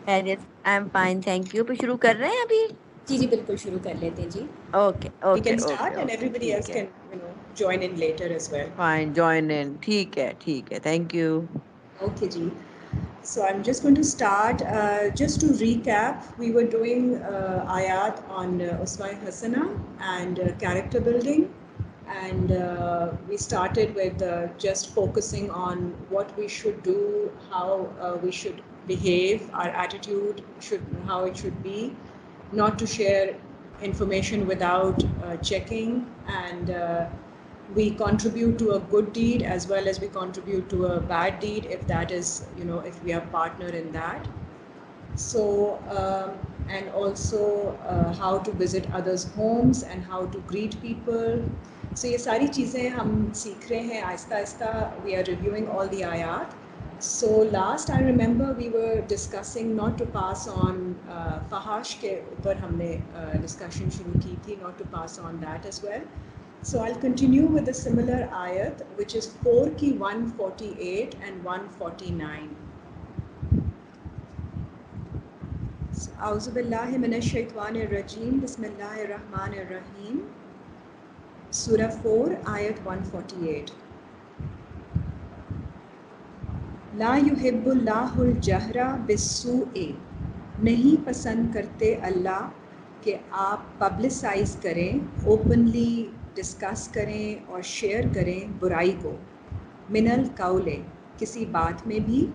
खैरियत। I am fine, thank you. तो शुरू कर रहे हैं अभी? जी जी बिल्कुल शुरू कर लेते हैं जी। Okay We okay can okay start and okay, everybody ठीक else है। can join in later as well. Fine, join in. ठीक है, थैंक यू। Okay जी. So I'm just going to start. Just to recap, we were doing ayat on Usma Hasana and character building, and we started with just focusing on what we should do, how we should behave, our attitude should, how it should be, not to share information without checking, and we contribute to a good deed as well as we contribute to a bad deed if that is, if we are partner in that. So, and also how to visit others' homes and how to greet people. So ये सारी चीज़ें हम सीख रहे हैं Aahista Aahista. We are reviewing all the ayat. So last I remember we were discussing not to pass on fahash के ऊपर हमने discussion शुरू की थी, not to pass on that as well. So I'll continue with a similar ayat, which is 4 ki 148 and 149. Auzubillahi minash shaitanir rajim. Bismillahir Rahmanir Rahim. Surah 4, ayat 148. ला युहिब्बुल्लाहुल जहरा बिस्सूए, नहीं पसंद करते अल्लाह कि आप पब्लिसाइज करें, ओपनली डिस्कस करें और शेयर करें बुराई को, मिनल कौले, किसी बात में भी,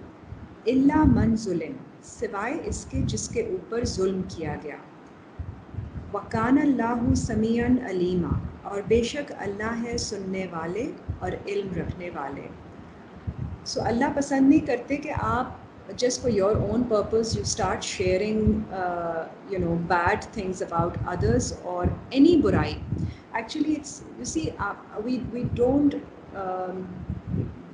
इल्ला मन जुलिम, सिवाय इसके जिसके ऊपर जुल्म किया गया, वकान अल्लाहु समीअन अलीमा, और बेशक अल्लाह है सुनने वाले और इल्म रखने वाले. So अल्लाह पसंद नहीं करते कि आप just for your own purpose you start sharing bad things about others or any बुराई. Actually it's, you see, we don't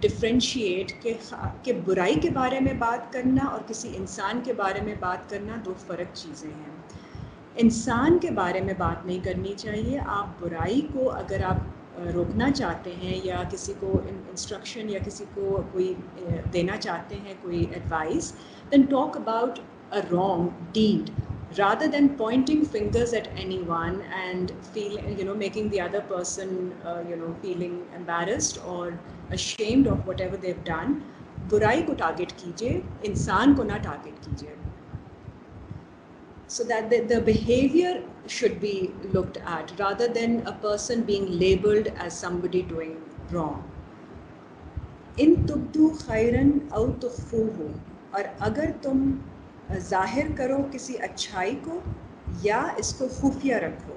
differentiate कि बुराई के बारे में बात करना और किसी इंसान के बारे में बात करना दो फ़र्क चीज़ें हैं. इंसान के बारे में बात नहीं करनी चाहिए. आप बुराई को अगर आप रोकना चाहते हैं या किसी को इंस्ट्रक्शन या किसी को कोई देना चाहते हैं कोई advice, then talk about a wrong deed rather than pointing fingers at anyone and making the other person feeling embarrassed or ashamed of whatever they've done. बुराई को टारगेट कीजिए, इंसान को ना टारगेट कीजिए. So that the behavior should be looked at rather than a person being labeled as somebody doing wrong. In tubdu khairan aw tukhfuhu, और अगर तुम जाहिर करो किसी अच्छाई को या इसको खुफिया रखो,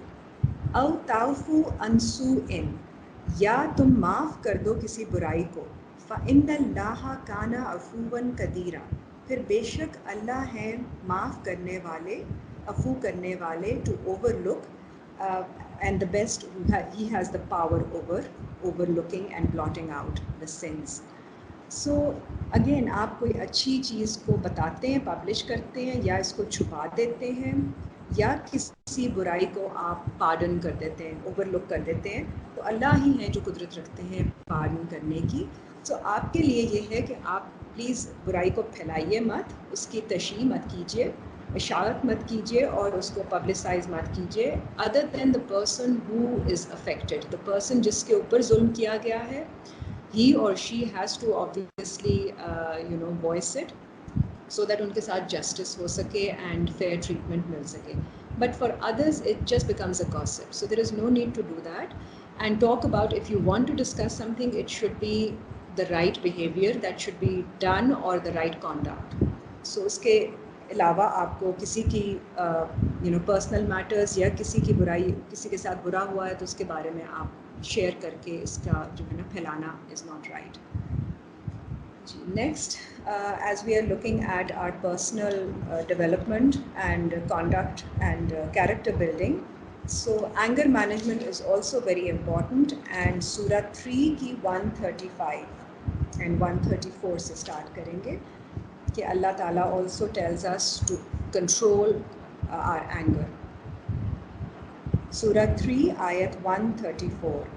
अव ताफू अनसू इन, या तुम माफ़ कर दो किसी बुराई को, फ़इन्नल्लाहा काना अफ़ूवन कदीरा, फिर बेशक अल्लाह है माफ़ करने वाले, अफू करने वाले, to overlook, and the best, he has the power over overlooking and blotting out the sins. So again, आप कोई अच्छी चीज़ को बताते हैं, पब्लिश करते हैं, या इसको छुपा देते हैं, या किसी बुराई को आप पार्डन कर देते हैं, ओवरलुक कर देते हैं, तो अल्लाह ही है जो कुदरत रखते हैं पार्डन करने की. सो आपके लिए ये है कि आप प्लीज़ बुराई को फैलाइए मत, उसकी तशरीह मत कीजिए, इशारत मत कीजिए और उसको पब्लिसाइज मत कीजिए, other than the person who is affected, the person जिसके ऊपर जुल्म किया गया है. He or she has to obviously voice it so that उनके साथ justice हो सके and fair treatment मिल सके. But for others it just becomes a gossip, so there is no need to do that. And talk about, if you want to discuss something, it should be the right behavior that should be done or the right conduct. So उसके अलावा आपको किसी की personal matters या किसी की बुराई, किसी के साथ बुरा हुआ है तो उसके बारे में आप शेयर करके इसका जो है ना फैलाना is not right. Next, as we are looking at our personal development and conduct and character building, so anger management is also very important, and Surah 3 की 135 and 134 से start करेंगे कि Allah Ta'ala also tells us to control our anger. Surah 3 ayat 134.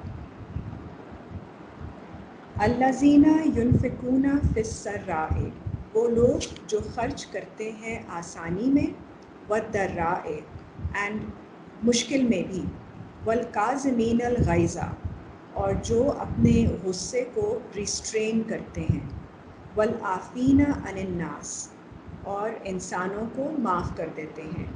Allazina yunfikuna fis sarra'i, वो लोग जो खर्च करते हैं आसानी में, वद्दर्राए एंड मुश्किल में भी, वल्काज़िमीन अल गैज़ा और जो अपने गुस्से को रिस्ट्रेन करते हैं, वल आफीना अनिन नास और इंसानों को माफ़ कर देते हैं,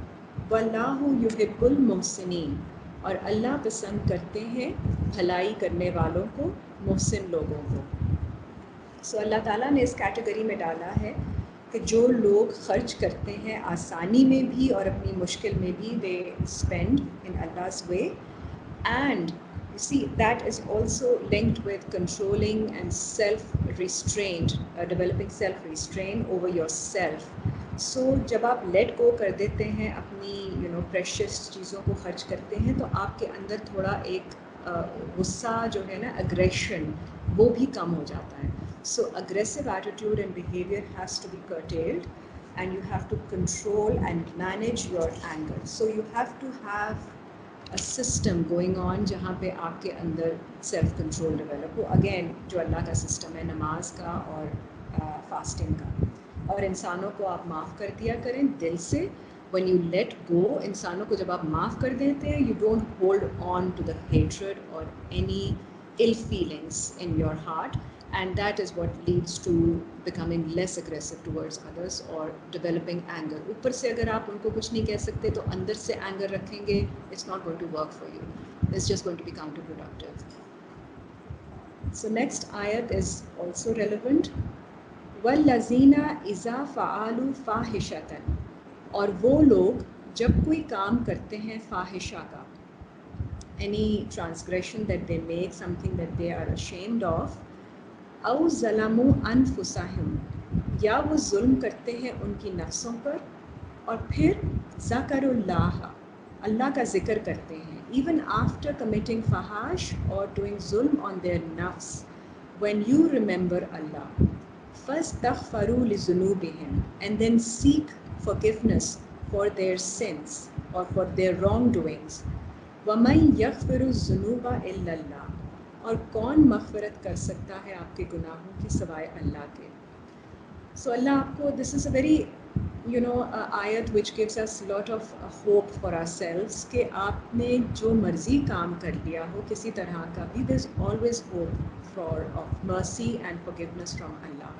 वल्लाहु युहिब्बुल मुहसिनीन और अल्लाह पसंद करते हैं भलाई करने वालों को, मुहसिन लोगों को। सो अल्लाह ताला ने इस कैटेगरी में डाला है कि जो लोग खर्च करते हैं आसानी में भी और अपनी मुश्किल में भी, दे स्पेंड इन अल्लाह's way, and you see that is also linked with controlling and self restraint, developing self restraint over yourself. So जब आप let go कर देते हैं अपनी precious चीज़ों को खर्च करते हैं, तो आपके अंदर थोड़ा एक गुस्सा जो है ना, aggression, वो भी कम हो जाता है. So aggressive attitude and behavior has to be curtailed, and you have to control and manage your anger. So you have to have a system going on जहाँ पे आपके अंदर self control develop हो. Again जो अल्लाह का system है नमाज का और fasting का, और इंसानों को आप माफ़ कर दिया करें दिल से. When you let go, इंसानों को जब आप माफ़ कर देते हैं, you don't hold on to the hatred or any ill feelings in your heart, and that is what leads to becoming less aggressive towards others or developing anger. ऊपर से अगर आप उनको कुछ नहीं कह सकते तो अंदर से anger रखेंगे, it's not going to work for you. It's just going to be counterproductive. So next ayat is also relevant. वल्लज़ीना इज़ा फ़अलू फ़ाहिशतन, और वो लोग जब कोई काम करते हैं फ़ाहिशा का, any transgression that they make, something that they are ashamed of, औ ज़लमू अनफुसहिम, या वो जुल्म करते हैं उनकी नफ्सों पर, और फिर ज़करुल्लाह, अल्लाह का ज़िक्र करते हैं, even after committing fahash or doing zulm on their nafs, when you remember Allah, فَاسْتَغْفَرُوا لِذُنُوبِهِمْ, and then seek forgiveness for their sins or for their wrongdoings, وَمَنْ يَغْفِرُ الذُّنُوبَ إِلَّا اللَّهُ, और कौन मग़फ़िरत कर सकता है आपके गुनाहों की सिवाय अल्लाह के. So अल्लाह आपको, this is a very ayat which gives us a lot of hope for ourselves कि आपने जो मर्ज़ी काम कर लिया हो किसी तरह का भी, there's always hope for of mercy and forgiveness from Allah.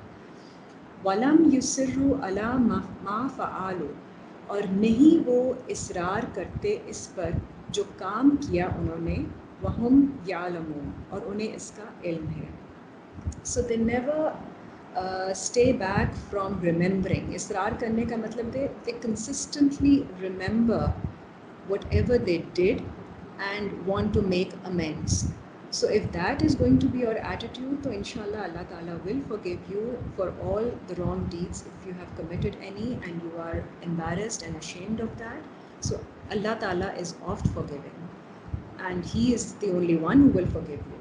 वलम युसिर्रु अला मा फ़अलू, और नहीं वो इसरार करते इस पर जो काम किया उन्होंने, वहुम यालमून, और उन्हें इसका इल्म है. So they never stay back from remembering. इसरार करने का मतलब they consistently remember whatever they did and want to make amends. So if that is going to be your attitude, तो inshallah Allah Ta'ala will forgive you for all the wrong deeds if you have committed any and you are embarrassed and ashamed of that. So Allah Ta'ala is oft forgiving, and He is the only one who will forgive you.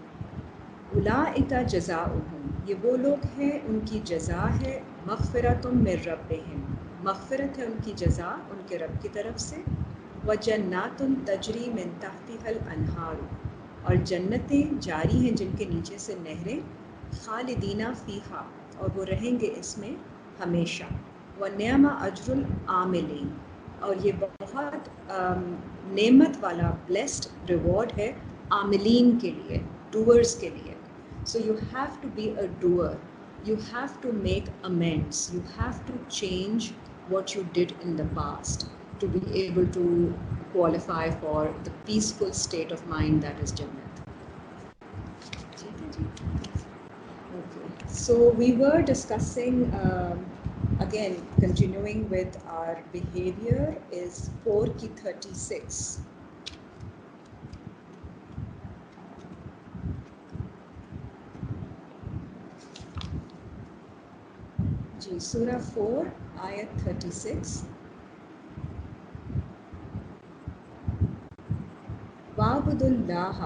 उलाइका जज़ाउहुम, ये वो लोग हैं उनकी जज़ा है, मग़फ़िरतुम मिर रब्बिहिम, मग़फ़िरत है उनकी जज़ा उनके रब की तरफ से, व जन्नातुन तजरी मिन तहतिहल अनहार, और जन्नतें जारी हैं जिनके नीचे से नहरें, खालिदीना फ़ीहा, और वो रहेंगे इसमें हमेशा, व निअमा अजरुल आमिलीन, और ये बहुत नेमत वाला ब्लेस्ड रिवॉर्ड है आमिलीन के लिए, doers के लिए. So you have to be a doer. You have to make amends. You have to change what you did in the past to be able to qualify for the peaceful state of mind that is Jannat. Okay. So we were discussing, again, continuing with our behavior is 4 ki 36. जी, सूरा 4 आयत 36. वाबुदुल्लाह,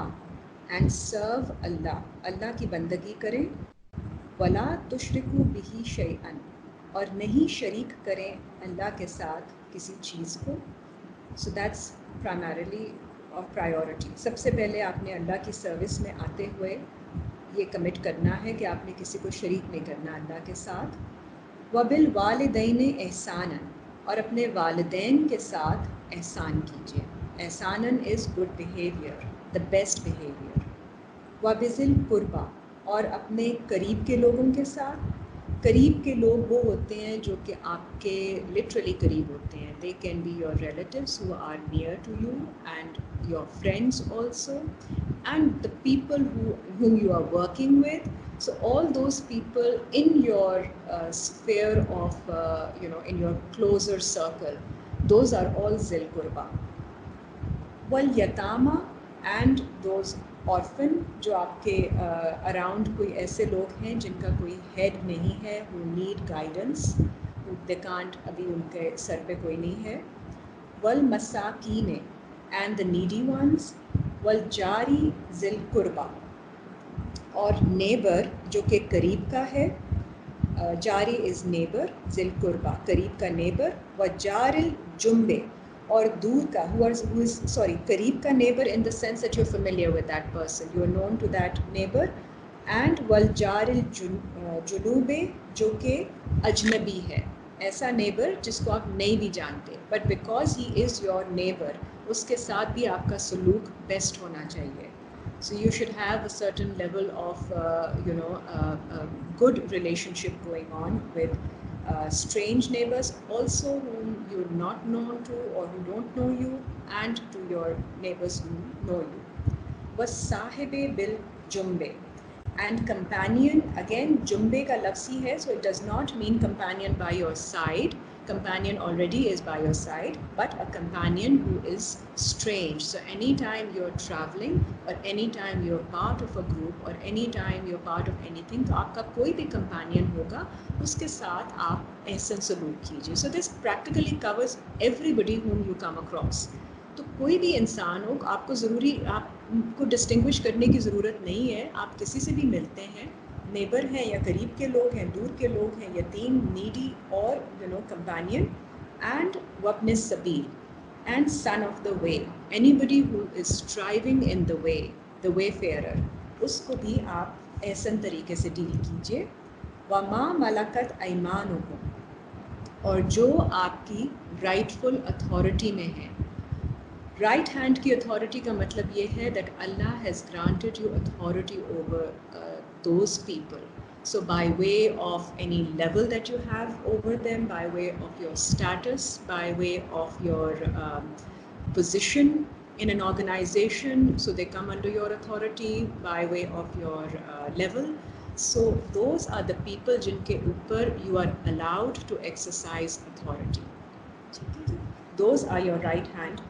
and serve अल्लाह, अल्लाह की बंदगी करें, वला तुशरिकू बिही शैअन, और नहीं शरीक करें अल्लाह के साथ किसी चीज़ को. So that's primarily of priority. सबसे पहले आपने अल्लाह की सर्विस में आते हुए ये कमिट करना है कि आपने किसी को शरीक नहीं करना अल्लाह के साथ. वबिल वालिदैन एहसानन, और अपने वालिदैन के साथ एहसान कीजिए. एहसानन is good behaviour, the best behaviour. वबिज़िल कुर्बा, और अपने करीब के लोगों के साथ. करीब के लोग वो होते हैं जो कि आपके लिटरली करीब होते हैं. They can be your relatives who are near to you and your friends also and the people whom you are working with. So all those people in your sphere of in your closer circle, those are all zil qurba. वल यतामा, and those orphan, जो आपके around कोई ऐसे लोग हैं जिनका कोई head नहीं है, who need guidance, they can't, अभी उनके सर पे कोई नहीं है. वल मसाकीन, एंड द नीडी वंस. वल जारी जिल कुर्बा, और नेबर जो कि करीब का है. जारी इज़ नेबर, जिल कुर्बा करीब का नेबर. व जारिल जुम्बे, और दूर का, करीब का neighbour in the sense that you are familiar with that person, you are known to that neighbour. And वल जारिल जुनूबे, जो कि अजनबी है, ऐसा नेबर जिसको आप नहीं भी जानते, but because he is your neighbour, उसके साथ भी आपका सलूक बेस्ट होना चाहिए. So you should have a certain level of good relationship going on with strange neighbors also, whom you're not known to or who don't know you, and to your neighbors who know you. Was sahibe bil jumbe, and companion, again jumbe ka lafz hi hai, so it does not mean companion by your side. Companion already is by your side, but a companion who is strange. So anytime you're traveling, or anytime you're part of a group, or anytime you're part of anything, तो आपका कोई भी companion होगा, उसके साथ आप एहसन सलूक कीजिए. So this practically covers everybody whom you come across. तो कोई भी इंसान हो, आपको ज़रूरी, आपको डिस्टिंग्विश करने की ज़रूरत नहीं है. आप किसी से भी मिलते हैं, नेबर हैं या करीब के लोग हैं, दूर के लोग हैं, यतीम, नीडी, और कंपेनियन. एंड वब्न सबील, and son of the way, anybody who is striving in the way, the wayfarer, उसको भी आप ऐसन तरीके से डील कीजिए. वमा मलकत ऐमानुकुम, और जो आपकी राइटफुल अथॉरिटी में है. राइट हैंड की अथॉरिटी का मतलब ये है that Allah has granted you authority over those people. So by way of any level that you have over them, by way of your status, by way of your position in an organization, so they come under your authority, by way of your level. So those are the people jinke upar you are allowed to exercise authority. Those are your right hand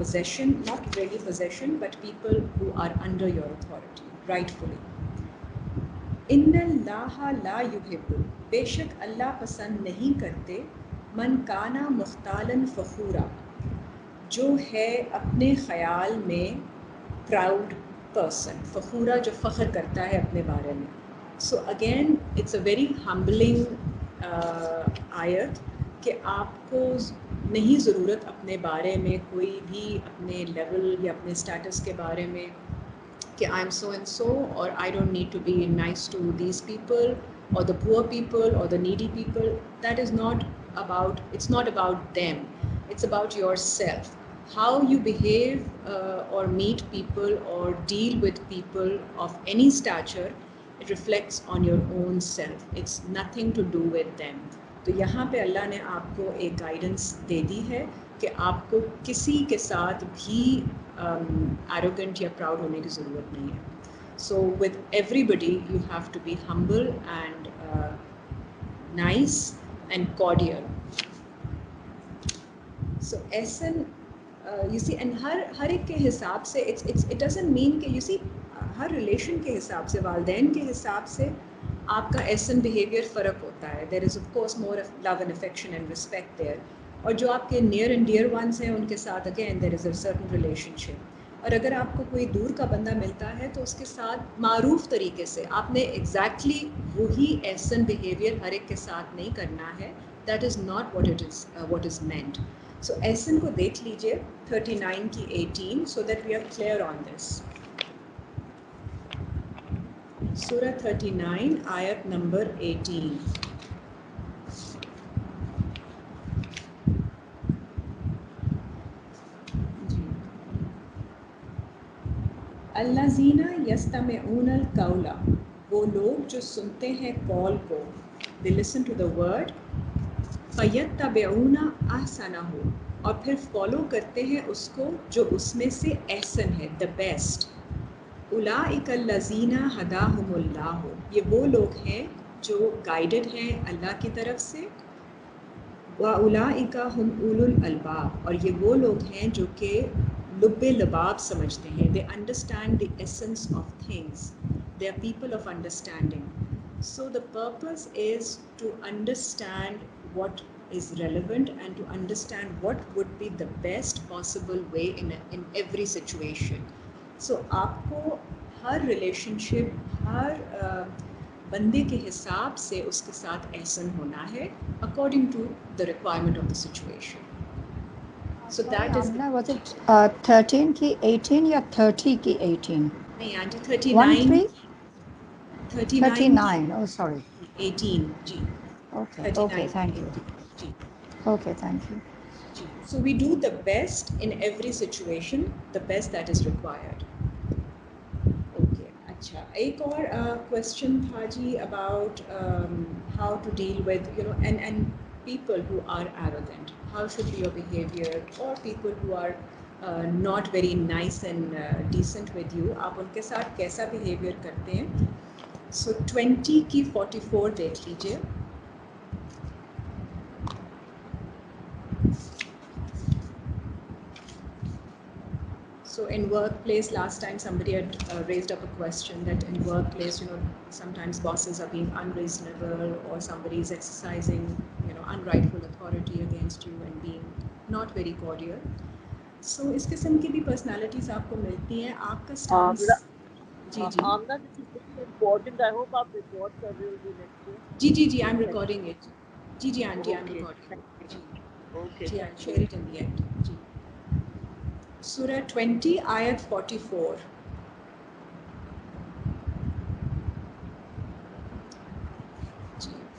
possession, not really possession, but people who are under your authority rightfully. इन्नल्लाहा ला युहिब्बु, बेशक अल्लाह पसंद नहीं करते, मन काना मुख्तालन फ़खूरा, जो है अपने ख़याल में प्राउड पर्सन. फ़खूरा, जो फ़ख्र करता है अपने बारे में. So again it's a very humbling आयत कि आपको नहीं ज़रूरत अपने बारे में, कोई भी अपने लेवल या अपने स्टेटस के बारे में कि I am so and so, और I don't need to be nice to these people or the poor people or the needy people. That is not about, it's not about them, it's about yourself. How you behave or meet people or deal with people of any stature, it reflects on your own self. It's nothing to do with them. तो यहाँ पे अल्लाह ने आपको एक guidance दे दी है कि आपको किसी के साथ भी arrogant या proud होने की ज़रूरत नहीं है. So with everybody you have to be humble and nice and cordial. So ऐसन you see, and हर एक के हिसाब से it doesn't mean कि you see हर relation के हिसाब से, वालदैन के हिसाब से आपका ऐसन behavior फ़र्क होता है. There is of course more of love and affection and respect there. और जो आपके near and dear ones हैं उनके साथ again there is a certain relationship. और अगर आपको कोई दूर का बंदा मिलता है तो उसके साथ मारूफ तरीके से आपने exactly वही ऐसन behavior हर एक के साथ नहीं करना है. That is not what is meant. So ऐसन को देख लीजिए 39 की 18 so that we are clear on this. Surah 39 ayat number 18. अल्लाज़ीना यस्तमिऊनल कौला, वो लोग जो सुनते हैं कौल को, they listen to the word, फयत्तबिऊना अहसनहु, और फिर फॉलो करते हैं उसको जो उसमें से एहसन है, द बेस्ट। उलाइकल्लज़ीना हदाहुमुल्लाहु, ये वो लोग हैं जो गाइडेड हैं अल्लाह की तरफ से। व उलाइका हुम उलुल अलबाब, और ये वो लोग हैं जो कि लुब्बे लबाब समझते हैं, they understand the essence of things, they are people of understanding. So the purpose is to understand what is relevant and to understand what would be the best possible way in every situation. So आपको हर relationship, हर बंदे के हिसाब से उसके साथ एहसन होना है according to the requirement of the situation. So Sorry, that is Amna, was it 13 की 18 या 30 की 18? नहीं आंटी 1 3 39 39. Oh, sorry. 18 जी, Okay. 39 Okay. Thank you. 18 जी। Okay. Thank you. So we do the best in every situation, the best that is required. Okay, अच्छा, एक और question था जी about how to deal with, you know, and people who are arrogant. How should be your behavior, or people who are not very nice and decent with you, आप उनके साथ कैसा behavior करते हैं? So 20 की 44 देख लीजिए। So in workplace, last time somebody had raised up a question that in workplace, you know, sometimes bosses are being unreasonable, or somebody is exercising, you know, unrightful authority against you and being not very cordial. So इस किस्म की भी personalities आपको मिलती हैं, आपका stance ji ji Amna, this is very important. I hope आप record कर रहे होगे next year. जी I'm recording it. जी aunty I'm Okay, recording thank it. you. जी Okay, जी, I'll thank share you. it in the end. जी, Surah 20 ayat 44.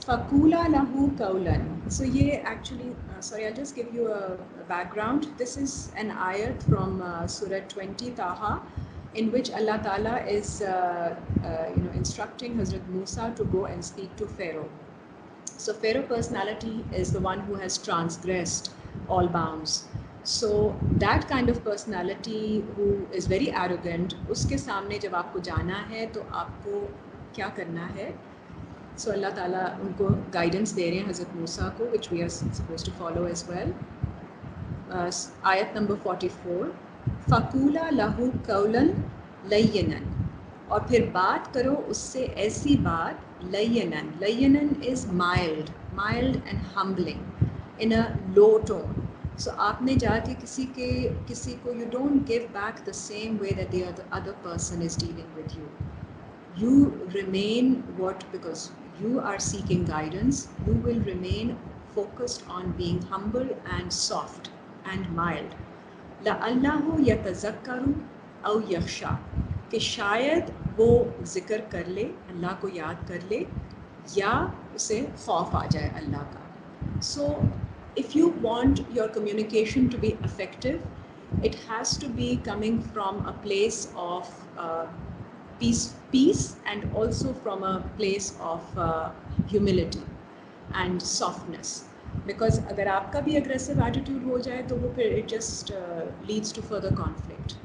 Fakula lahu kaulan. So ye actually, sorry, I'll just give you a background. This is an ayat from Surah 20 Taha, in which Allah Ta'ala is instructing Hazrat Musa to go and speak to Pharaoh. So Pharaoh personality is the one who has transgressed all bounds. So that kind of personality who is very arrogant, उसके सामने जब आपको जाना है तो आपको क्या करना है? So Allah Ta'ala उनको guidance दे रहे हैं हज़रत मूसा को, which we are supposed to follow as well. Ayat number 44. फ़क़ूला लहू कौलन लय्यनन, और फिर बात करो उससे ऐसी बात, लय्यनन, लय्यनन is mild, mild and humbling, in a low tone. So आपने जाके किसी को you don't give back the same way that the other person is dealing with you. You remain because you are seeking guidance, you will remain focused on being humble and soft and mild. लअल्लाहु यतज़क्करु औ यख्शा, कि शायद वो जिक्र कर ले, अल्लाह को याद कर ले, या उसे खौफ आ जाए अल्लाह का. So if you want your communication to be effective, it has to be coming from a place of peace and also from a place of humility and softness. Because अगर आपका भी aggressive attitude हो जाए तो वो फिर it just leads to further conflict.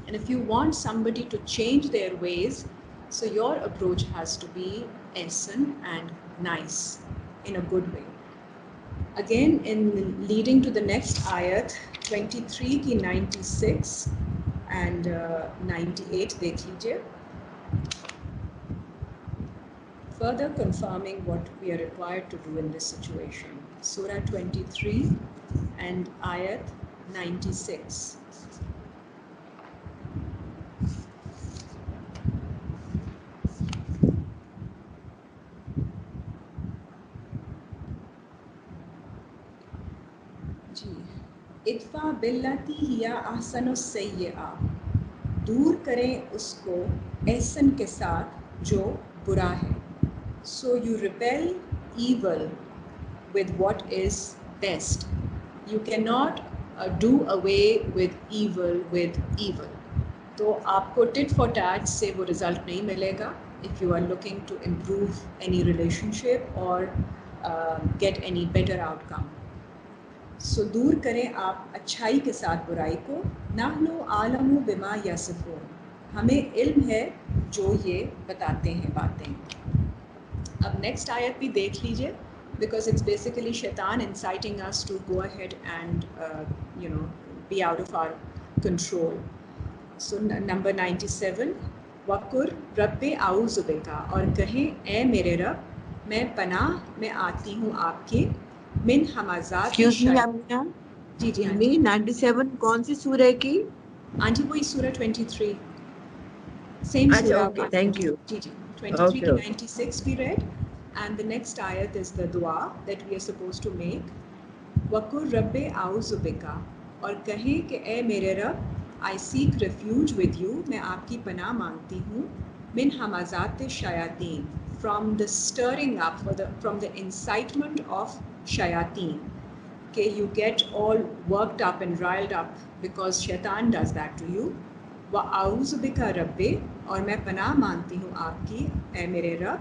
And if you want somebody to change their ways, so your approach has to be ehsan and nice in a good way. Again, in leading to the next ayat, 23 की 96 and 98 देख लीजिए. Further confirming what we are required to do in this situation. Surah 23 and ayat 96. इत्फा बिल्लती हिया अहसनु सय्यआ, दूर करें उसको एहसन के साथ जो बुरा है. So you repel evil with what is best. You cannot do away with evil with evil. तो आपको टिट फॉर टैट से वो रिज़ल्ट नहीं मिलेगा if you are looking to improve any relationship or get any better outcome. So दूर करें आप अच्छाई के साथ बुराई को. नहनु आलमु बिमा यसिफून, हमें इल्म है जो ये बताते हैं बातें. अब नेक्स्ट आयत भी देख लीजिए, because it's basically शैतान inciting us to go ahead and be out of our control. So number 97, वकुर रब्बे आऊज़ु बिका, और कहें ए मेरे रब मैं पनाह में आती हूँ आपके मिन हमाज़ात Excuse me, अमीना. जी जी मी 97 कौन सी सूरह की? आंटी वही सूरह 23 सेम अच्छा, सूरह. okay, thank you. Ji ji 23 Okay, to okay. 96 we read, and the next ayat is the dua that we are supposed to make. वकुर रब्बे आऊज़ु बिका, और कहें कि ए मेरे रब I seek refuge with you, मैं आपकी पनाह मांगती हूँ, मिन हमाज़ात शयातीन, from the stirring up, from the incitement of shayateen, कि you get all worked up and riled up because शैतान does that to you. व आऊज़ु बिका रब्बे, और मैं पनाह मांगती हूँ आपकी ए मेरे रब,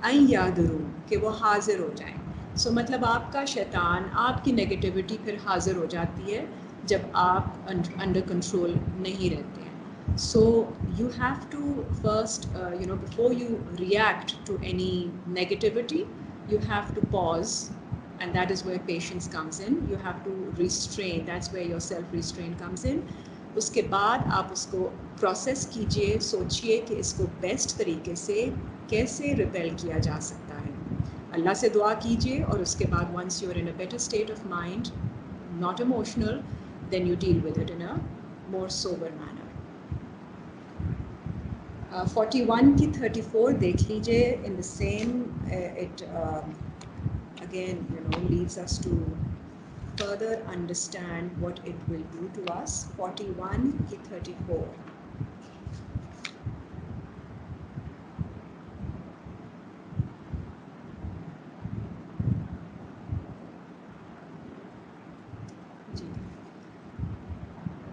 अन यादुरून, कि वो हाजिर हो जाएं. So मतलब आपका शैतान, आपकी नेगेटिविटी फिर हाजिर हो जाती है जब आप अंडर कंट्रोल नहीं रहते हैं. So you have to first, before you react to any negativity, you have to pause, and that is where patience comes in. You have to restrain, that's where your self-restraint comes in. उसके बाद आप उसको process कीजिए, सोचिए कि इसको best तरीके से कैसे रिपेल किया जा सकता है. अल्लाह से दुआ कीजिए, और उसके बाद once you are in a better state of mind, not emotional, then you deal with it in a more sober manner. 41 की 34 देख लीजिए. In the same, it again leads us to further understand what it will do to us. 41 की 34.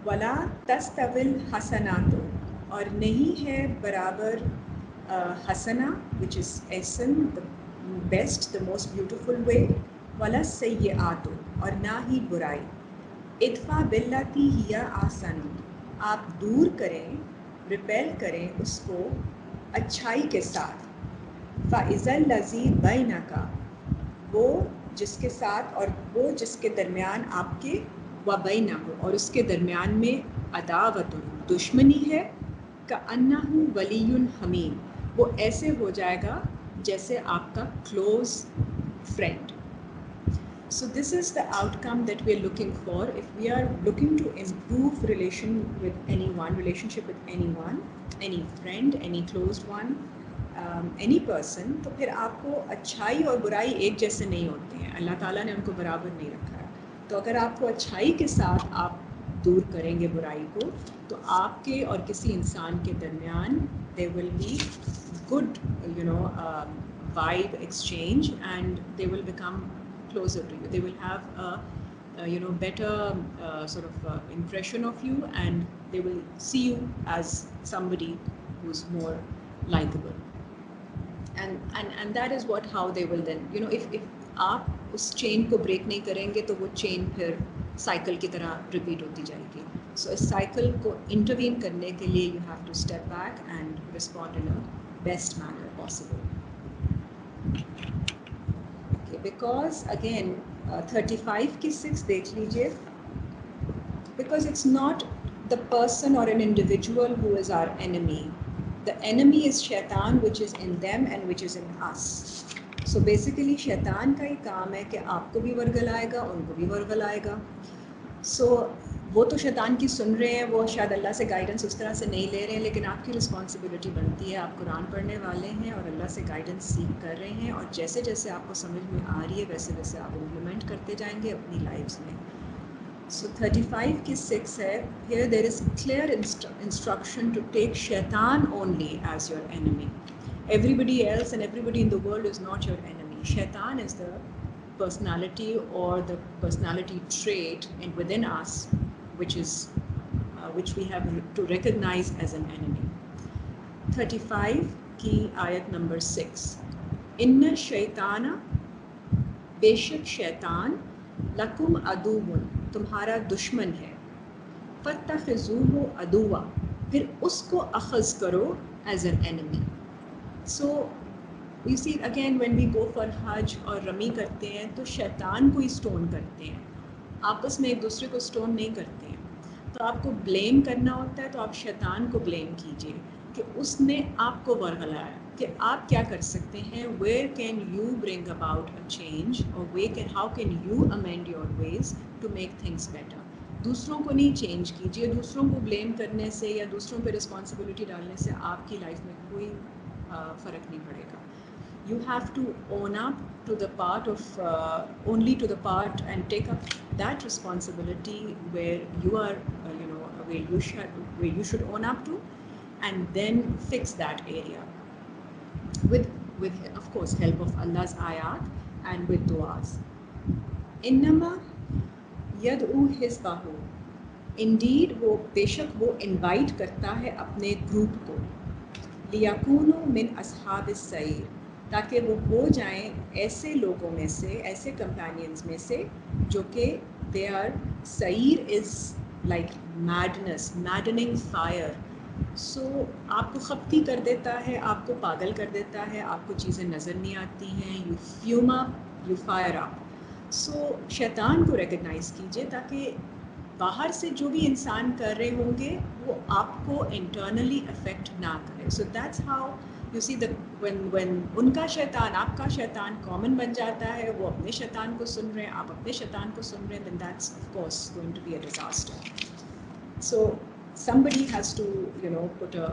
वला तस्तविल हसनातो, और नहीं है बराबर हसना, which is Ehsan, the best, the most beautiful way. वला सय्यातो, और ना ही बुराई. इदफा बिल्लती हिया आसन, आप दूर करें, रिपेल करें उसको अच्छाई के साथ. फ़ाइज़ल लज़ी बैनका, वो जिसके साथ, और वो जिसके दरमियान आपके, व बैनहु, और उसके दरमियान में अदावतुन, दुश्मनी है, का अन्नहु वलियुन हमीम, वो ऐसे हो जाएगा जैसे आपका close friend. So this is the outcome that we are looking for if we are looking to improve relationship with anyone, any friend, any closed one, any person. तो फिर आपको अच्छाई और बुराई एक जैसे नहीं होते हैं, अल्लाह ताला ने उनको बराबर नहीं रखा है. तो अगर आपको अच्छाई के साथ आप दूर करेंगे बुराई को, तो आपके और किसी इंसान के दरमियान there will be good vibe exchange, and they will become closer to you. They will have a better impression of you, and they will see you as somebody who's more likable. And that is how they will then, if आप उस chain को break नहीं करेंगे तो वो chain फिर cycle की तरह रिपीट होती जाएगी. सो इस साइकिल को इंटरवीन करने के लिए you have to step back and respond in a best manner possible. Because again 35 की 6 देख लीजिए. Because it's not the person or an individual who is our enemy. The enemy is shaitan, which is in them and which is in us. So basically शैतान का ही काम है कि आपको भी वर्गलाएगा, उनको भी वर्गलाएगा. So वो तो शैतान की सुन रहे हैं, वो शायद अल्लाह से गाइडेंस उस तरह से नहीं ले रहे हैं, लेकिन आपकी रिस्पॉन्सिबिलिटी बनती है. आप कुरान पढ़ने वाले हैं और अल्लाह से गाइडेंस सीख कर रहे हैं, और जैसे जैसे आपको समझ में आ रही है वैसे वैसे आप इम्प्लीमेंट करते जाएंगे अपनी लाइफ्स में. So 35 की 6 है. Here there is clear instruction to take shaitan only as your enemy. Everybody else and everybody in the world is not your enemy. Shaitan is the personality or the personality trait within us, which is which we have to recognize as an enemy. 35 की आयत number 6, इन्ना शैताना, बेशक शैतान, लकुम अदुवन, तुम्हारा दुश्मन है, फत्तखिज़ूहु अदुवा, फिर उसको अखज़ करो as an enemy. So you see again when we go for हज और रमी करते हैं तो शैतान को ही स्टोन करते हैं, आपस में एक दूसरे को स्टोन नहीं करते हैं. तो आपको ब्लेम करना होता है तो आप शैतान को ब्लेम कीजिए कि उसने आपको वर्गलाया, कि आप क्या कर सकते हैं, where can you bring about a change और how can you amend your ways to make things better. दूसरों को नहीं चेंज कीजिए, दूसरों को ब्लेम करने से या दूसरों पे रिस्पॉन्सिबिलिटी डालने से आपकी लाइफ में कोई फ़र्क नहीं पड़ेगा. You have to own up to the part of only to the part and take up that responsibility where you are where you should own up to, and then fix that area with of course help of Allah's ayat and with du'as. Innama yad'u hizbahu, indeed वो बेशक वो invite करता है अपने group को, लियाकूनु मिन अस्हाबिस सईर, ताकि वो हो जाएं ऐसे लोगों में से, ऐसे कंपेनियंस में से जो कि दे आर, सईर is like madness, maddening fire. So आपको खपती कर देता है, आपको पागल कर देता है, आपको चीज़ें नज़र नहीं आती हैं, you fume up, you fire up. So शैतान को रिकग्नाइज़ कीजिए ताकि बाहर से जो भी इंसान कर रहे होंगे वो आपको इंटरनली अफेक्ट ना करे. So that's how you see that when उनका शैतान आपका शैतान कॉमन बन जाता है, वो अपने शैतान को सुन रहे हैं, आप अपने शैतान को सुन रहे हैं, then that's of course going to be a disaster. So somebody has to put a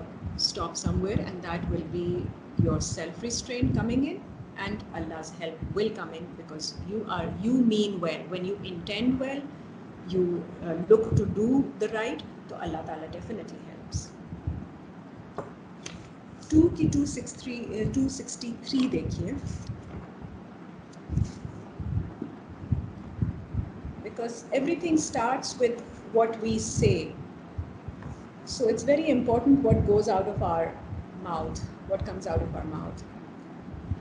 stop somewhere, and that will be your self-restraint coming in, and Allah's help will come in, because you mean well. When you intend well, you look to do the right, so Allah Ta'ala definitely helps. 2 की 263 देखिए, because everything starts with what we say, so it's very important what goes out of our mouth, what comes out of our mouth.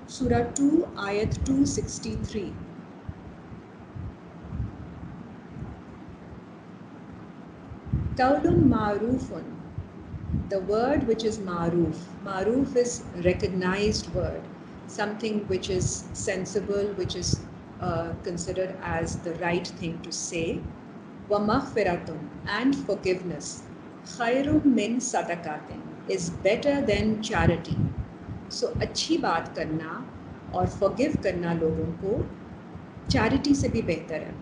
Surah 2 ayat 263, Qawlun ma'rufun, the word which is ma'ruf. Ma'ruf is recognized word, something which is sensible, which is considered as the right thing to say. Wa maghfiratun, and forgiveness. Khairun min sadaqatin, is better than charity. So अच्छी बात करना और forgive करना लोगों को charity से भी बेहतर है.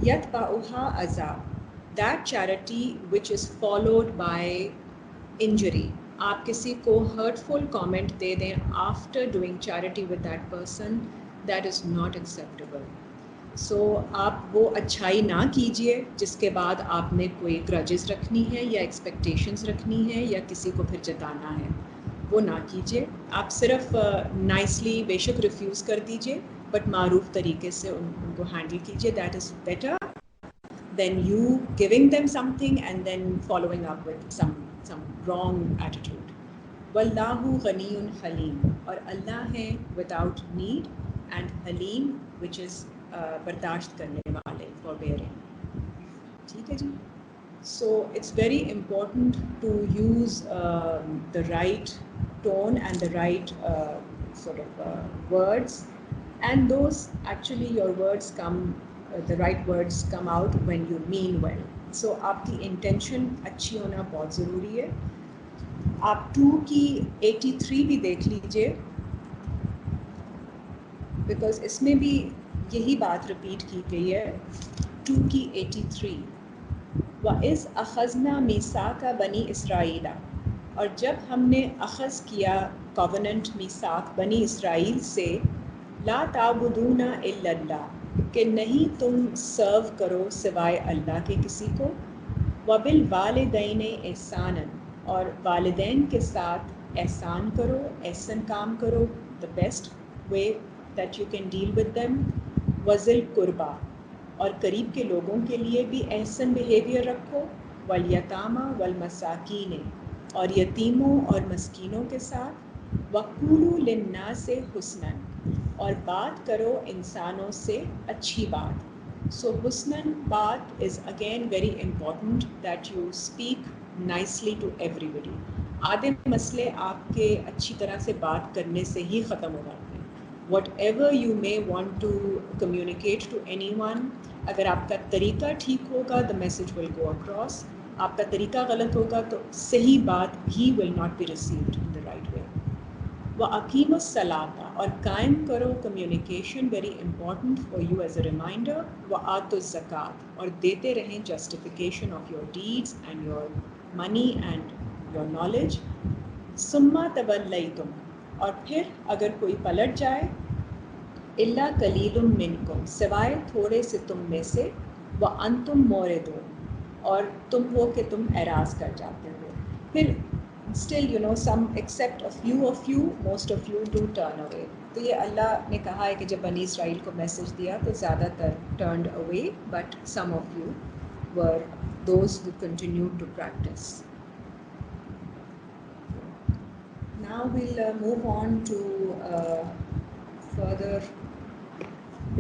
Yatba'uha azab, that charity which is followed by injury. आप किसी को hurtful comment दे दें after doing charity with that person, that is not acceptable. So आप वो अच्छाई ना कीजिए जिसके बाद आपने कोई grudges रखनी है या expectations रखनी है या किसी को फिर जताना है, वो ना कीजिए. आप सिर्फ nicely बेशक refuse कर दीजिए, but मारूफ तरीके से उनको handle कीजिए. That is better than you giving them something and then following up with some wrong attitude. Wallahu ghaniyun halim, और अल्लाह है without need, and halim which is बर्दाश्त करने वाले, forbearing. ठीक है जी. So it's very important to use the right tone and the right sort of words, and those actually your words come, the right words come out when you mean well. So आपकी intention अच्छी होना बहुत ज़रूरी है. आप 2 की 83 भी देख लीजिए, because इसमें भी यही बात रिपीट की गई है. 2 की 83, वइज़ अख़ज़ना मीसाका बनी इसराइला, और जब हमने अख़ज़ किया कॉवेनेंट मीसाक बनी इसराइल से, ला ताबुदूना इल्लल्लाह, कि नहीं तुम सर्व करो सिवाय अल्लाह के किसी को, वबिल वालिदैन एहसानन, और वालिदैन के साथ एहसान करो, एहसन काम करो, the best way that you can deal with them, वज़िल कुर्बा, और करीब के लोगों के लिए भी एहसन बिहेवियर रखो, वल यतामा वल मसाकीन, और यतीमों और मस्कीनों के साथ, वक़ूलू लिन्नास हुस्नन, और बात करो इंसानों से अच्छी बात. So husnan baat is again very important, that you speak nicely to everybody. आधे मसले आपके अच्छी तरह से बात करने से ही ख़त्म हो जाते हैं. Whatever you may want to communicate to anyone, अगर आपका तरीका ठीक होगा, the message will go across. आपका तरीका गलत होगा तो सही बात ही will not be received in the right way. व अकीमुस सलाता, और कायम करो communication, very important for you as a reminder. व आतुस ज़कात, और देते रहें justification of your deeds and your money and your knowledge. सुम्मा तवल्लैतुम, और फिर अगर कोई पलट जाए, इल्ला कलीलुम मिनकुम, सिवाय थोड़े से तुम में से, व अंतुम मोरिदून, और तुम हो कि तुम एराज़ कर जाते हो. फिर still some except a few of you, most of you do turn away. तो ये अल्लाह ने कहा है कि जब बनी इसराइल को मैसेज दिया तो ज़्यादातर turned away, but some of you were those who continued to practice. Now we'll move on to further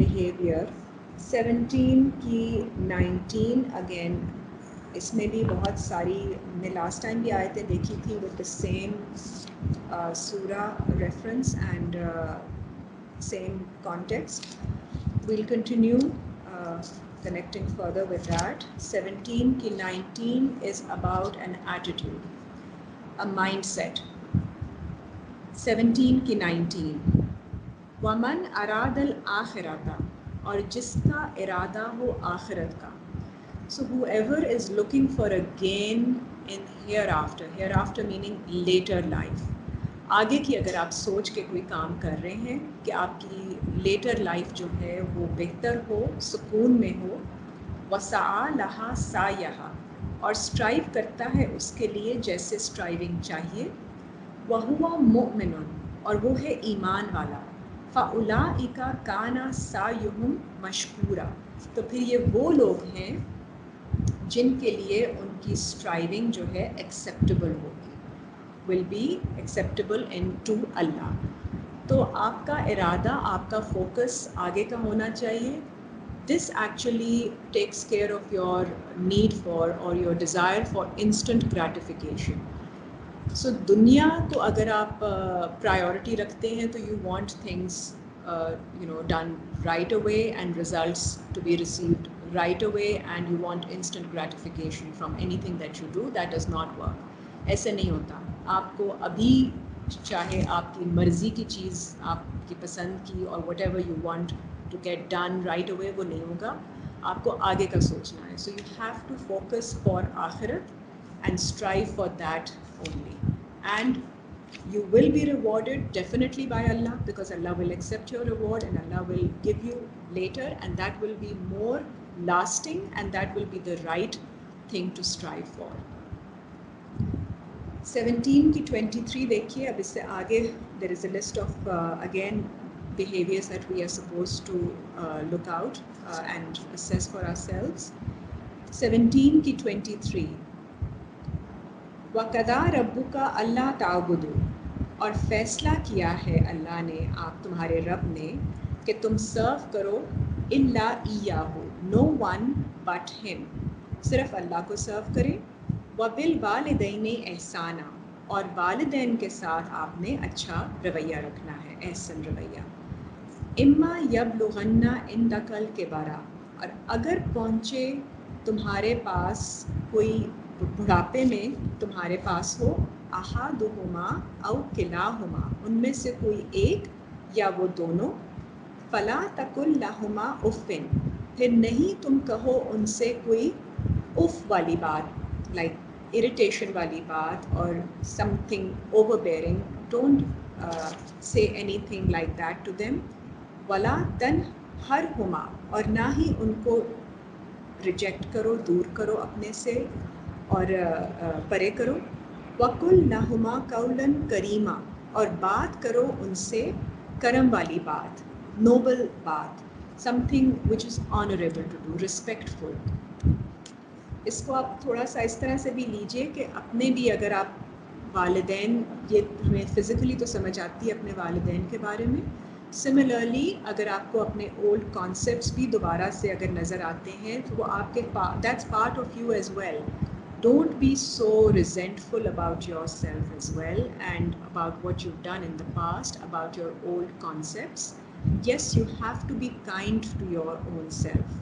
behavior. 17 की 19 again. इसमें भी बहुत सारी, हमने लास्ट टाइम भी आयतें देखी थी विद द सेम सूरा reference and same context. We'll continue connecting further with that. 17 की 19 is about an attitude, a mindset. 17 की 19, वमन अरादल आखिरता, और जिसका इरादा हो आखिरत का. So whoever is looking for a gain in hereafter meaning later life, आगे की अगर आप सोच के कोई काम कर रहे हैं कि आपकी later life जो है वो बेहतर हो, सुकून में हो, वसाआ लहा सायहा, और स्ट्राइव करता है उसके लिए जैसे स्ट्राइविंग चाहिए, वहुवा मुमिनुन, और वो है ईमान वाला, फ़उलाइका काना सायुहुम मशकूरा, तो फिर ये वो लोग हैं जिनके लिए उनकी स्ट्राइविंग जो है एक्सेप्टेबल होगी, will be acceptable in to अल्लाह. तो आपका इरादा, आपका फोकस आगे का होना चाहिए. This actually takes care of your need for और your desire for instant gratification. So दुनिया को अगर आप प्रायोरिटी रखते हैं तो you want things done right away and results to be received right away, and you want instant gratification from anything that you do. That does not work. ऐसे नहीं होता. आपको अभी चाहे आपकी मर्ज़ी की चीज़, आपकी पसंद की, और whatever you want to get done right away, वो नहीं होगा. आपको आगे का सोचना है. So you have to focus for आखिरत and strive for that only. And you will be rewarded definitely by Allah, because Allah will accept your reward and Allah will give you later, and that will be more lasting, and that will be the right thing to strive for. 17 की 23 देखिए. अब इससे आगे there is a list of again behaviors that we are supposed to look out and assess for ourselves. 17 की 23, वक़दा रब्बुका अल्ला ताबुदू, और फ़ैसला किया है अल्लाह ने, आप तुम्हारे रब ने, कि तुम सर्व करो इल्ला इय्याहु, नो वन बट हिम, सिर्फ अल्लाह को सर्व करें. वबिल वालिदैनि एहसाना, और वालिदैन के साथ आपने अच्छा रवैया रखना है, एहसन रवैया. इम्मा यबलुगन्ना इंदकल किबरा, और अगर पहुँचे तुम्हारे पास कोई, बुढ़ापे में तुम्हारे पास हो, अहादुहुमा औ किलाहुमा, उनमें से कोई एक या वो दोनों, फला तकुल लहुमा उफ़िन, फिर नहीं तुम कहो उनसे कोई उफ़ वाली बात, लाइक इरिटेशन वाली बात और something overbearing. Don't say anything like that to them. वला तनहरहुमा, और ना ही उनको रिजेक्ट करो, दूर करो अपने से और परे करो. वकुल लहुमा कौलन करीमा, और बात करो उनसे करम वाली बात, नोबल बात. something which is honorable to do, respectful. इसको आप थोड़ा सा इस तरह से भी लीजिए कि अपने भी अगर आप वालिदैन, ये हमें फ़िज़िकली तो समझ आती है अपने वालिदैन के बारे में, सिमिलरली अगर आपको अपने ओल्ड कॉन्सेप्ट्स भी दोबारा से अगर नज़र आते हैं तो वो आपके that's part of you as well. Don't be so resentful about yourself as well and about what you've done in the past, about your old concepts. Yes, you have to be kind to your own self.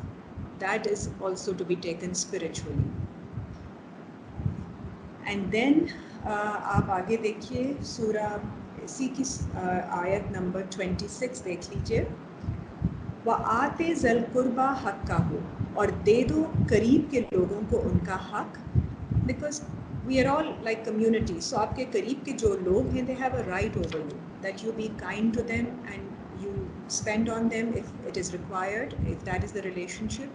That is also to be taken spiritually. And then आप आगे देखिए सूरा इसी की आयत number 26 देख लीजिए. वआते ज़ल कुर्बा हक़्क़ा हो, और दे दो करीब के लोगों को उनका हक. Because we are all like communities, so आपके करीब के जो लोग हैं, they have a right over you, that you be kind to them and you spend on them if it is required, if that is the relationship.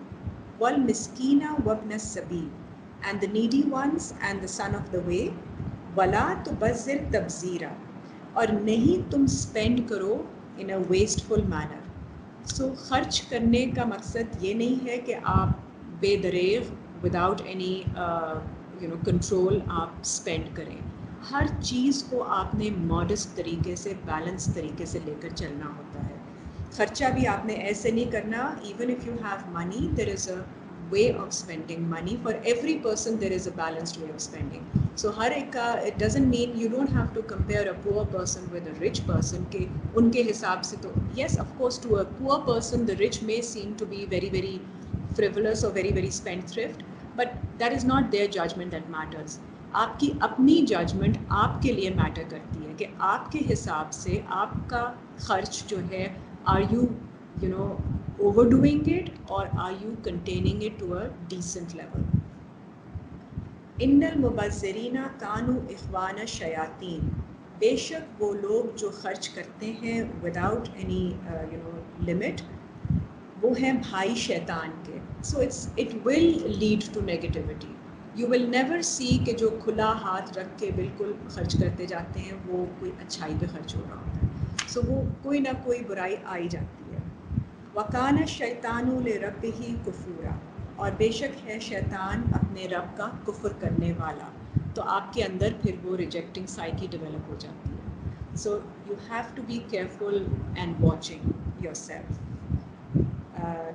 Wal miskina wabna sabil, and the needy ones and the son of the way. Wala tubazzir tabzira, और नहीं तुम spend करो in a wasteful manner. So खर्च करने का मकसद ये नहीं है कि आप बेदरेग without any कंट्रोल आप स्पेंड करें. हर चीज़ को आपने मॉडेस्ट तरीके से, बैलेंस तरीके से लेकर चलना होता है. खर्चा भी आपने ऐसे नहीं करना. Even if you have money, there is a way of spending money. For every person there is a balanced way of spending. So हर एक का, it doesn't mean you don't have to compare a poor person with a rich person के उनके हिसाब से. तो yes, of course to a poor person the rich may seem to be very very frivolous or very very spendthrift, but that is not their judgment that matters. आपकी अपनी judgement आपके लिए matter करती है कि आपके हिसाब से आपका खर्च जो है, are you overdoing it or are you containing it to a decent level. इन्नल मुबज़्ज़िरीना कानू इख्वाना शयातीन, बेशक वो लोग जो खर्च करते हैं विदाउट एनी लिमिट, वो हैं भाई शैतान के. So it will lead to negativity. You will never see कि जो खुला हाथ रख के बिल्कुल खर्च करते जाते हैं वो कोई अच्छाई पे खर्च हो रहा होता है. सो वो कोई ना कोई बुराई आ ही जाती है. वकाना शैतानु ले रब्बिही कुफूरा, और बेशक है शैतान अपने रब का कुफ्र करने वाला. तो आपके अंदर फिर वो रिजेक्टिंग साइकी डेवलप हो जाती है. So you have to be careful and watching yourself.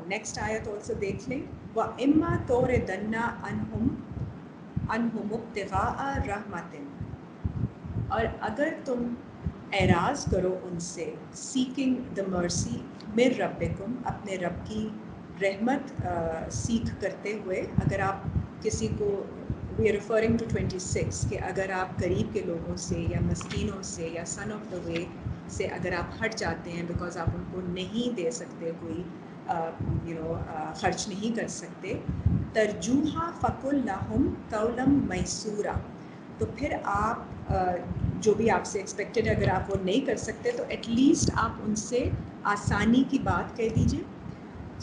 Next आयत ऑल्सो देख लें. व इम्मा तोरे दन्ना अनहुम इब्तिगाअ रहमतिन, और अगर तुम एराज़ करो उनसे, सीकिंग द मर्सी मिर रब्बिकुम, अपने रब की रहमत सीख करते हुए. अगर आप किसी को, वी आर रेफरिंग टू 26, कि अगर आप करीब के लोगों से या मस्कीनों से या सन ऑफ द वे से अगर आप हट जाते हैं बिकॉज आप उनको नहीं दे सकते, कोई खर्च नहीं कर सकते, तरजूहा फ़कुल लहुम कौलम मैसूरा, तो फिर आप जो भी आपसे एक्सपेक्टेड है, अगर आप वो नहीं कर सकते तो एटलीस्ट आप उनसे आसानी की बात कह दीजिए.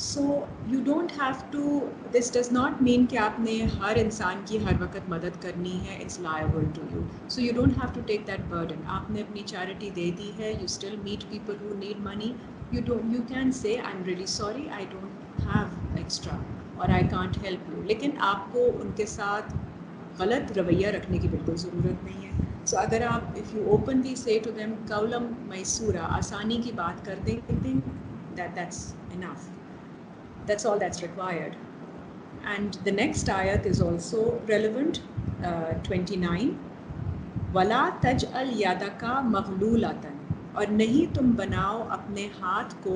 So you don't have to, this does not mean कि आपने हर इंसान की हर वक्त मदद करनी है. It's liable to you, so you don't have to take that burden. आपने अपनी चैरिटी दे दी है, you still meet people who need money. You can say I'm really sorry, I don't have extra or I can't help you. लेकिन आपको उनके साथ गलत रवैया रखने की बिल्कुल ज़रूरत नहीं है. So अगर आप if you openly say to them कौलम मैसूरा, आसानी की बात कर दें, that's enough. That's all that's required. And the next ayat is also relevant, 29. वला तजअल यदका मगलूलतन, और नहीं तुम बनाओ अपने हाथ को,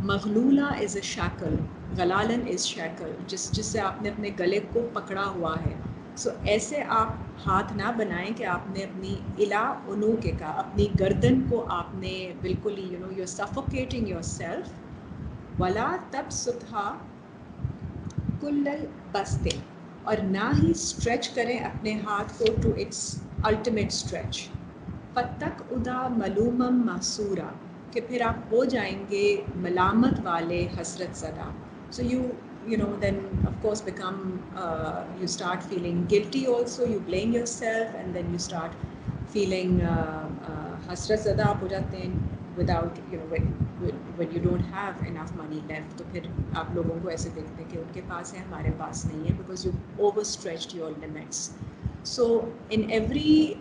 मगलूला इज़ अ शैकल, गलालन इज़ शैकल, जिससे आपने अपने गले को पकड़ा हुआ है. सो ऐसे आप हाथ ना बनाएं कि आपने अपनी इला उनूके का, अपनी गर्दन को आपने बिल्कुल ही यू आर सफोकेटिंग योरसेल्फ. वला तबसुतहा कुल्लल बस्ते, और ना ही स्ट्रेच करें अपने हाथ को टू इट्स अल्टीमेट स्ट्रेच. फतक उदा मलूमम मासूरा, कि फिर आप हो जाएंगे मलामत वाले, हसरत ज़दा. सो you know then of course become you start feeling guilty also, you blame yourself and then you start feeling hasrat zada आप हो जाते हैं. without, you know, when you don't have enough money left, तो फिर आप लोगों को ऐसे देखते हैं कि उनके पास है, हमारे पास नहीं है, because you've overstretched your limits. So in every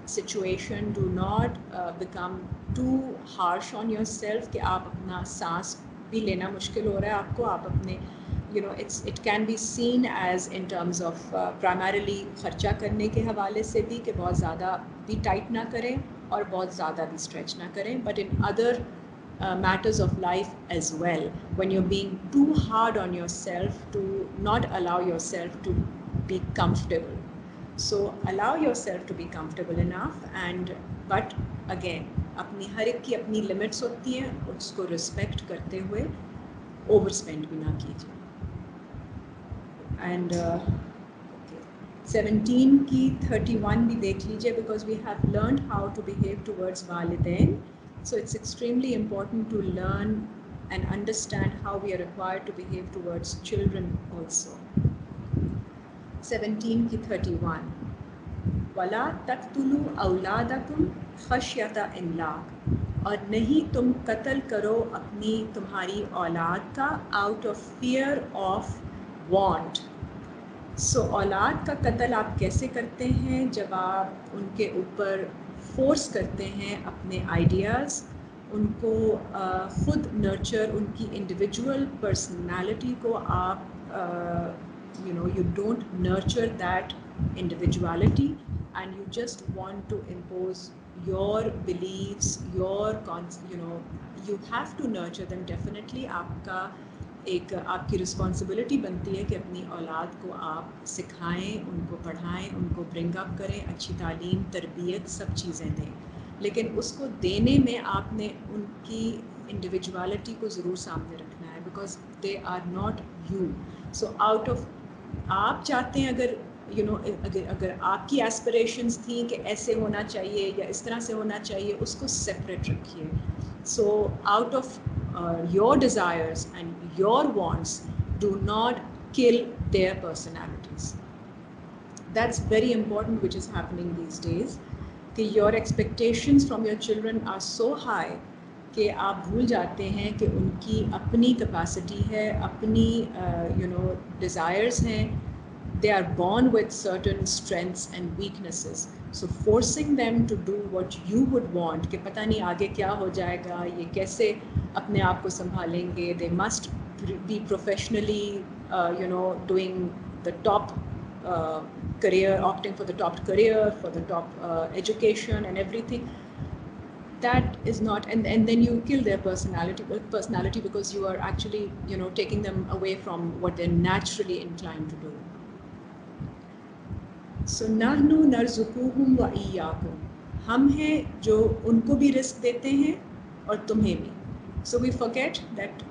situation, do not become too harsh on yourself कि आप अपना सांस भी लेना मुश्किल हो रहा है आपको, आप अपने, you know, it can be seen as in terms of primarily खर्चा करने के हवाले से भी कि बहुत ज़्यादा भी टाइट ना करें और बहुत ज़्यादा भी स्ट्रेच ना करें, but in other matters of life as well, when you're being too hard on yourself, to not allow yourself to be comfortable. So allow yourself to be comfortable enough, and but again अपनी हर एक की अपनी limits होती हैं, उसको respect करते हुए over spend भी ना कीजिए. एंड 17 की 31 भी देख लीजिए, because we have learned how to behave towards वालिदैन. So it's extremely important to learn and understand how we are required to behave towards children also. 17 की 31, वला तक़्तुलू औलादकुम खश्यता इमलाक, और नहीं तुम कत्ल करो अपनी तुम्हारी औलाद का out of fear of want. So औलाद का कत्ल आप कैसे करते हैं? जब आप उनके ऊपर फोर्स करते हैं अपने आइडियाज़, उनको ख़ुद नर्चर, उनकी इंडिविजुअल पर्सनालिटी को आप you know, you don't nurture that individuality, and you just want to impose your beliefs, your you know, you have to nurture them definitely. आपका एक आपकी रिस्पॉन्सिबिलिटी बनती है कि अपनी औलाद को आप सिखाएं, उनको पढ़ाएं, उनको ब्रिंग अप करें, अच्छी तालीम, तरबियत, सब चीज़ें दें, लेकिन उसको देने में आपने उनकी इंडिविजुअलिटी को ज़रूर सामने रखना है, because they are not you. So out of, आप चाहते हैं, अगर यू नो, अगर आपकी एस्पिरेशंस थी कि ऐसे होना चाहिए या इस तरह से होना चाहिए, उसको सेपरेट रखिए. सो out of your desires and your wants, do not kill their personalities. That's very important, which is happening these days, कि your expectations from your children are so high कि आप भूल जाते हैं कि उनकी अपनी कैपेसिटी है, अपनी you know desires हैं. They are born with certain strengths and weaknesses. So forcing them to do what you would want, कि पता नहीं आगे क्या हो जाएगा, ये कैसे अपने आप को संभालेंगे, they must be professionally you know doing the top career, opting for the top career, for the top education and everything. That is not, and then you kill their personality because you are actually, you know, taking them away from what they're naturally inclined to do. So नहनु नरज़ुकुहुम व इय्याकुम, हम हैं जो उनको भी risk देते हैं और तुम्हें भी. So we forget that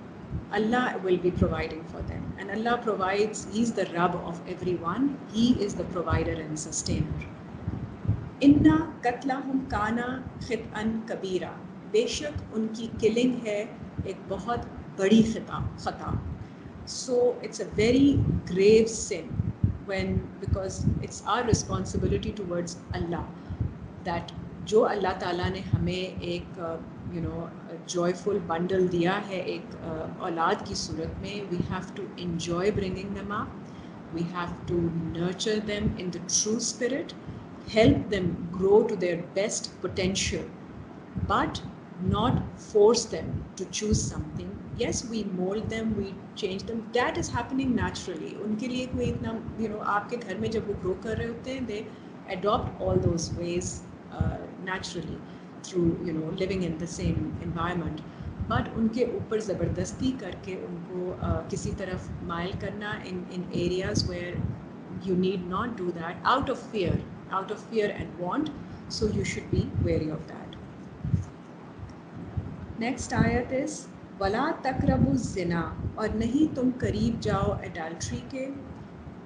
Allah will be providing for them, and Allah provides. He is the Rabb of everyone. He is the provider and sustainer. इन्ना कत्लाहुम काना खितअन कबीरा, बेशक उनकी किलिंग है एक बहुत बड़ी खता. So it's a very grave sin, when, because it's our responsibility towards Allah, that जो अल्लाह ताला ने हमें एक you know joyful bundle दिया है एक औलाद की सूरत में, we have to enjoy bringing them up, we have to nurture them in the true spirit, help them grow to their best potential, but not force them to choose something. Yes, we mold them, we change them, that is happening naturally. उनके लिए कोई इतना, you know, आपके घर में जब वो grow कर रहे होते हैं, they adopt all those ways naturally through, you know, living in the same environment. But उनके ऊपर ज़बरदस्ती करके उनको किसी तरफ माइल करना in areas where you need not do that, out of fear and want. So you should be wary of that. Next ayat is वला तक़रबु ज़िना, और नहीं तुम करीब जाओ एडल्ट्री के,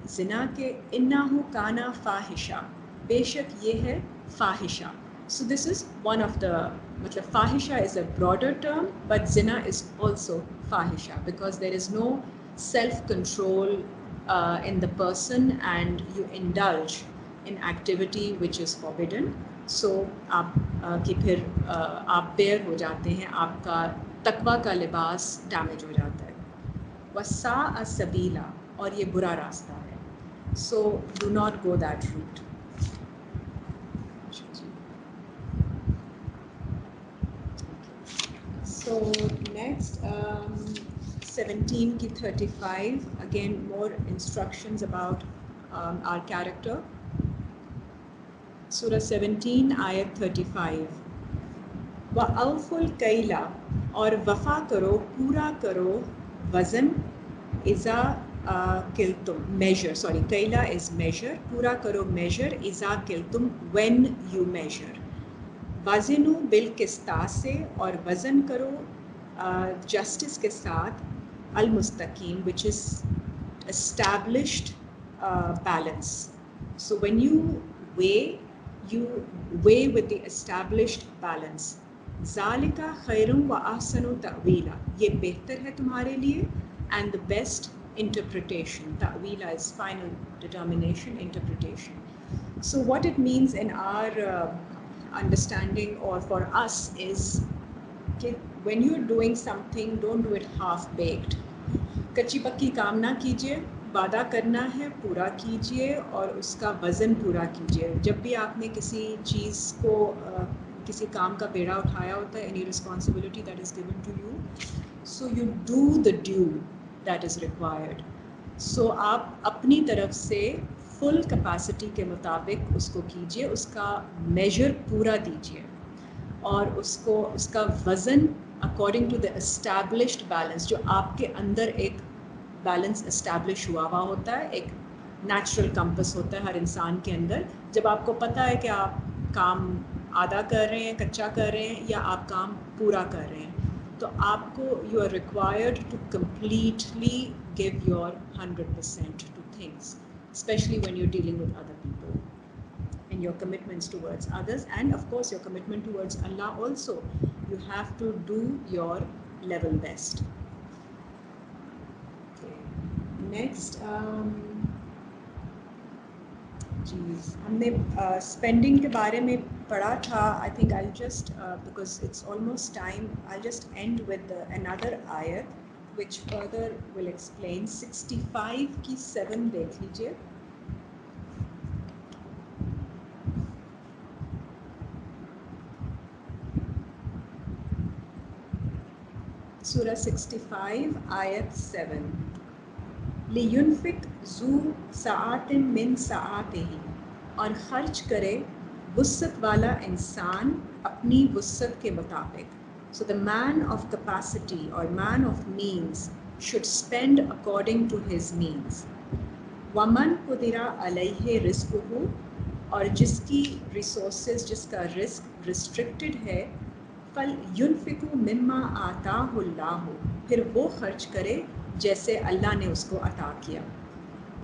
ज़िना के, इन्नहु काना फ़ाहिशा, बेशक ये है फ़ाहिशा. So this is one of the, मतलब फ़ाहिशा is a broader term, but ज़िना is also फ़ाहिशा, because there is no self-control in the person, and you indulge in activity which is forbidden. सो आप कि फिर आप बेयर हो जाते हैं, आपका तकवा का लिबास डैमेज हो जाता है। वसा सबीला, और ये बुरा रास्ता है, so do not go that route. So next, 17 ki 35, again more instructions about our character. Surah 17 ayat 35, वअौफुल कैला, और वफ़ा करो, पूरा करो वज़न, इज़ा किल्तुम, measure, sorry, Kaila is measure, पूरा करो measure, इज़ा किल्तुम, when you measure। वाजिनु बिल किस्तास से, और वज़न करो जस्टिस के साथ, अल मुस्तकीम, which is established balance। So when you weigh with the established balance। ज़ालिका खैरुम व ahsanu ta'wila, ये बेहतर है तुम्हारे लिए, and the best interpretation। ta'wila is final determination, interpretation। So what it means in our understanding or for us is कि when you're doing something, don't do it half baked। कच्ची पक्की काम ना कीजिए, वादा करना है पूरा कीजिए, और उसका वज़न पूरा कीजिए। जब भी आपने किसी चीज़ को किसी काम का बेड़ा उठाया होता है, any responsibility that is given to you, so you do the due that is required। so आप अपनी तरफ से फुल कैपेसिटी के मुताबिक उसको कीजिए, उसका मेजर पूरा दीजिए, और उसको उसका वज़न according to the established balance, जो आपके अंदर एक बैलेंस एस्टैब्लिश हुआ होता है, एक नेचुरल कंपस होता है हर इंसान के अंदर। जब आपको पता है कि आप काम आधा कर रहे हैं, कच्चा कर रहे हैं, या आप काम पूरा कर रहे हैं, तो आपको you are required to completely give your 100% to things, especially when you're dealing with other people, and your commitments towards others, and of course your commitment towards Allah also. You have to do your level best। Okay. Next, हमने spending के बारे में पढ़ा था। I think I'll just because it's almost time, I'll just end with another ayat which further will explain। 65 की 7 देख लीजिए। Surah 65 ayat 7, लियुनफिक zoo सआतिन मिन सआतिही, और खर्च करे वुस्सत वाला इंसान अपनी वुस्सत के मुताबिक। So the man of capacity or man of means should spend according to his means। वमन कुदिरा अलैहि रिज़्क़ुहु, और जिसकी रिसोर्सेज, जिसका रिस्क रिस्ट्रिक्टेड है, फल युनफिकु मिम्मा आताहुल्लाहु, फिर वो खर्च करे जैसे अल्लाह ने उसको अता किया।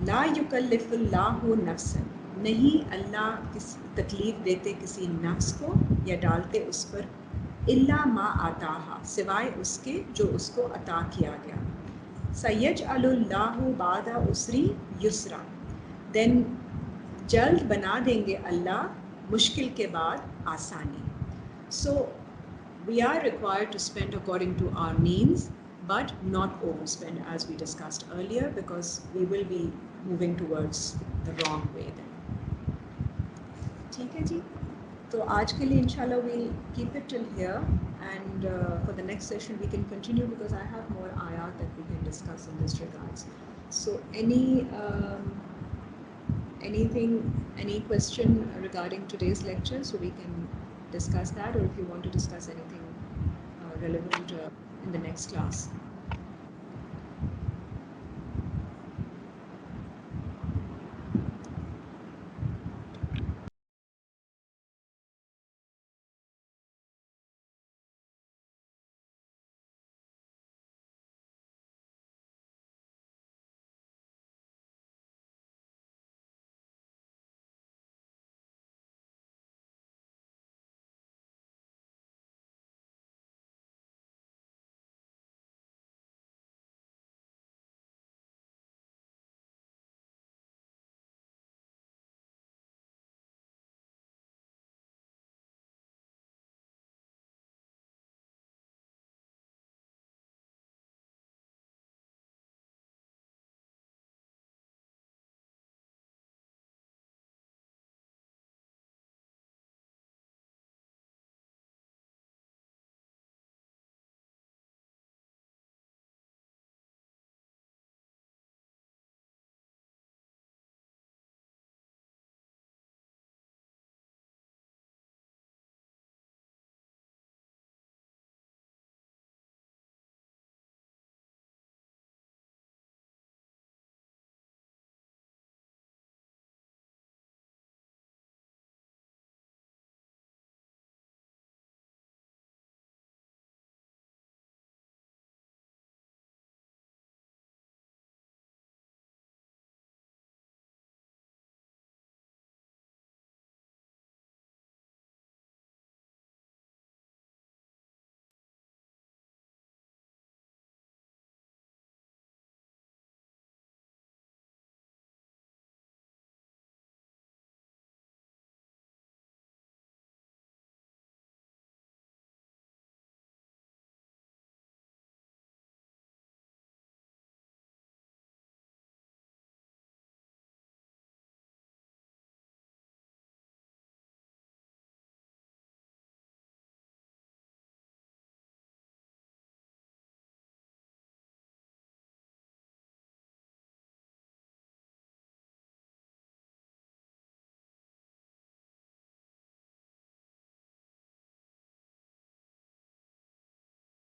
ला युकल्लिफुल्लाहु नफ्सन, नहीं अल्लाह किसी तकलीफ़ देते किसी नफ्स को या डालते उस पर, इल्ला मा आताहा, सिवाय उसके जो उसको अता किया गया। सयजअलुल्लाहु बादा उसरी युसरा, देन जल्द बना देंगे अल्लाह मुश्किल के बाद आसानी। So we are required to spend according to our means, but not overspend, as we discussed earlier, because we will be moving towards the wrong way then। ठीक है जी, तो आज के लिए इंशाल्लाह we'll keep it till here, and for the next session we can continue because I have more ayat that we can discuss in this regards। So any question regarding today's lecture, so we can discuss that, or if you want to discuss anything relevant in the next class।